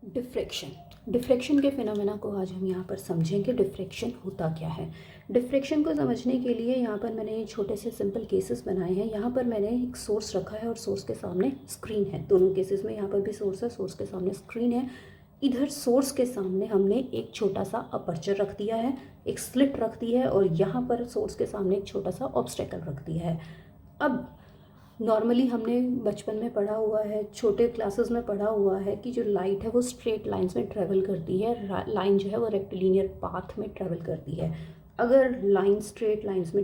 Diffraction. Diffraction के phenomena को आज हम यहाँ पर समझेंगे। डिफ्रैक्शन होता क्या है? डिफ्रैक्शन को समझने के लिए यहाँ पर मैंने छोटे से सिंपल केसेस बनाए हैं। यहाँ पर मैंने एक सोर्स रखा है और सोर्स के सामने स्क्रीन है। दोनों केसेस में यहाँ पर भी सोर्स है, सोर्स के सामने स्क्रीन है। इधर सोर्स के सामने हमने एक छोटा सा अपर्चर रख दिया है, एक स्लिट रख दी है, और यहाँ पर सोर्स के सामने एक छोटा सा ऑब्स्टेकल रख दिया है। अब नॉर्मली हमने बचपन में पढ़ा हुआ है, छोटे क्लासेस में पढ़ा हुआ है कि जो लाइट है वो स्ट्रेट लाइंस में ट्रेवल करती है। लाइन जो है वो रेक्टिलिनियर पाथ में ट्रेवल करती है। अगर लाइट स्ट्रेट लाइंस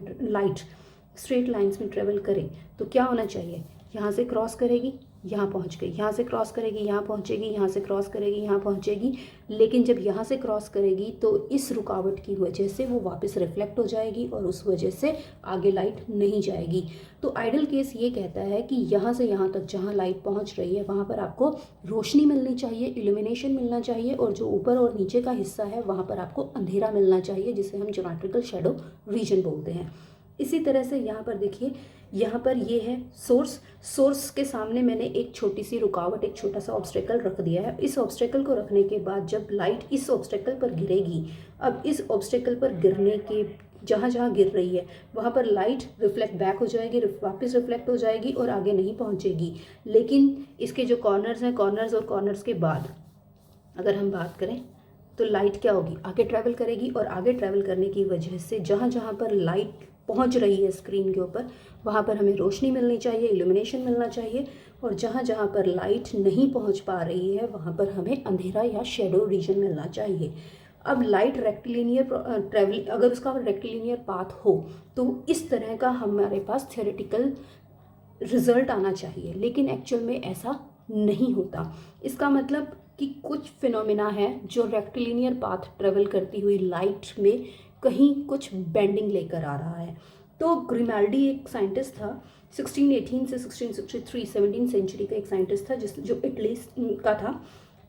में ट्रेवल करे तो क्या होना चाहिए? यहाँ से क्रॉस करेगी, यहाँ पहुँच गई, यहाँ से क्रॉस करेगी, यहाँ पहुँचेगी, यहाँ से क्रॉस करेगी, यहाँ पहुँचेगी। लेकिन जब यहाँ से क्रॉस करेगी तो इस रुकावट की वजह से वो वापस रिफ्लेक्ट हो जाएगी और उस वजह से आगे लाइट नहीं जाएगी। तो आइडल केस ये कहता है कि यहाँ से यहाँ तक जहाँ लाइट पहुँच रही है वहाँ पर आपको रोशनी मिलनी चाहिए, इल्यूमिनेशन मिलना चाहिए, और जो ऊपर और नीचे का हिस्सा है वहाँ पर आपको अंधेरा मिलना चाहिए, जिसे हम ज्योमेट्रिकल शैडो रीजन बोलते हैं। इसी तरह से यहाँ पर देखिए, यहाँ पर ये है सोर्स के सामने मैंने एक छोटी सी रुकावट, एक छोटा सा ऑब्स्टेकल रख दिया है। इस ऑब्स्टेकल को रखने के बाद जब लाइट इस ऑब्स्टेकल पर गिरेगी, अब इस ऑब्स्टेकल पर गिरने के जहाँ जहाँ गिर रही है वहाँ पर लाइट रिफ्लेक्ट बैक हो जाएगी, वापस रिफ्लेक्ट हो जाएगी और आगे नहीं पहुँचेगी। लेकिन इसके जो कॉर्नर्स हैं, कॉर्नर्स और कॉर्नर्स के बाद अगर हम बात करें तो लाइट क्या होगी? आगे ट्रैवल करेगी, और आगे ट्रैवल करने की वजह से जहाँ जहाँ पर लाइट पहुंच रही है स्क्रीन के ऊपर वहाँ पर हमें रोशनी मिलनी चाहिए, इल्यूमिनेशन मिलना चाहिए, और जहाँ जहाँ पर लाइट नहीं पहुँच पा रही है वहाँ पर हमें अंधेरा या शेडो रीजन मिलना चाहिए। अब लाइट रेक्टिलिनियर ट्रैवल, अगर उसका रेक्टिलिनियर पाथ हो तो इस तरह का हमारे पास थ्योरेटिकल रिजल्ट आना चाहिए, लेकिन एक्चुअल में ऐसा नहीं होता। इसका मतलब कि कुछ फिनोमिना है जो रेक्टिलिनियर पाथ ट्रेवल करती हुई लाइट में कहीं कुछ बेंडिंग लेकर आ रहा है। तो ग्रिमाल्डी एक साइंटिस्ट था, 1618 से 1663, 17वीं सेंचुरी का एक साइंटिस्ट था जो इटली का था।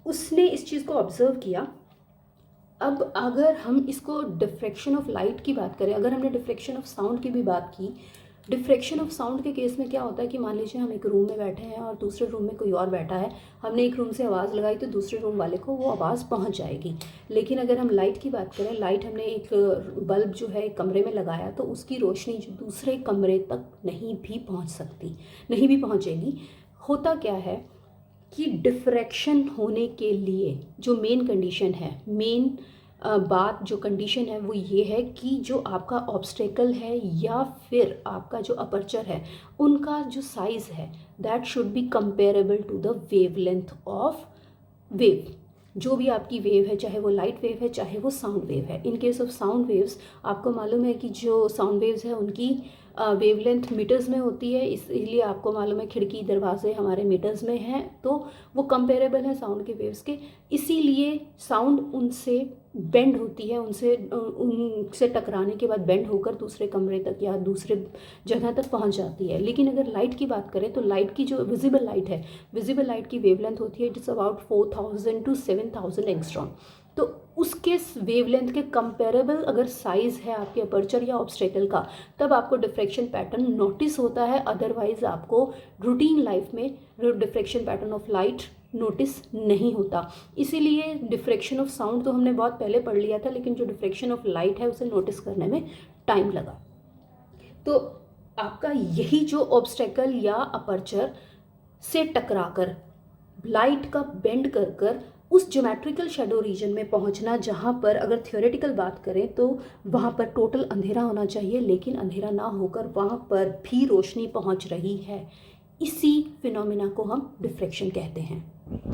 उसने इस चीज़ को ऑब्जर्व किया। अब अगर हम इसको डिफ्रैक्शन ऑफ लाइट की बात करें, अगर हमने डिफ्रैक्शन ऑफ साउंड की भी बात की, डिफ्रैक्शन ऑफ साउंड के केस में क्या होता है कि मान लीजिए हम एक रूम में बैठे हैं और दूसरे रूम में कोई और बैठा है, हमने एक रूम से आवाज़ लगाई तो दूसरे रूम वाले को वो आवाज़ पहुंच जाएगी। लेकिन अगर हम लाइट की बात करें, लाइट हमने एक बल्ब जो है एक कमरे में लगाया तो उसकी रोशनी जो दूसरे कमरे तक नहीं भी पहुंच सकती, नहीं भी पहुंचेगी। होता क्या है कि डिफ्रैक्शन होने के लिए जो मेन कंडीशन है, मेन बात जो कंडीशन है वो ये है कि जो आपका ऑब्स्टेकल है या फिर आपका जो अपर्चर है उनका जो साइज़ है that should be comparable to the wavelength of wave. जो भी आपकी वेव है, चाहे वो लाइट वेव है चाहे वो साउंड वेव है। In case of sound waves आपको मालूम है कि जो साउंड वेव्स है उनकी वेवलेंथ मीटर्स में होती है, इसलिए आपको मालूम है खिड़की दरवाजे हमारे मीटर्स में हैं, तो वो कंपेरेबल है साउंड के वेव्स के। इसीलिए साउंड उनसे बेंड होती है, उनसे टकराने के बाद बेंड होकर दूसरे कमरे तक या दूसरे जगह तक पहुंच जाती है। लेकिन अगर लाइट की बात करें तो लाइट की जो विजिबल लाइट है, विजिबल लाइट की वेवलेंथ होती है it is about 4000 to 7000 angstrom. तो उसके वेवलेंथ के कंपेरेबल अगर साइज़ है आपके अपर्चर या ऑब्स्टेकल का, तब आपको डिफ्रैक्शन पैटर्न नोटिस होता है। अदरवाइज आपको रूटीन लाइफ में diffraction pattern of light notice नहीं होता। इसीलिए डिफ्रैक्शन ऑफ साउंड तो हमने बहुत पहले पढ़ लिया था, लेकिन जो डिफ्रैक्शन ऑफ लाइट है उसे नोटिस करने में टाइम लगा। तो आपका यही जो ऑब्स्टेकल या अपर्चर से टकराकर लाइट का बेंड कर उस ज्योमेट्रिकल शेडो रीजन में पहुंचना, जहां पर अगर थ्योरेटिकल बात करें तो वहां पर टोटल अंधेरा होना चाहिए, लेकिन अंधेरा ना होकर वहां पर भी रोशनी पहुंच रही है। इसी फिनोमिना को हम डिफ्रैक्शन कहते हैं।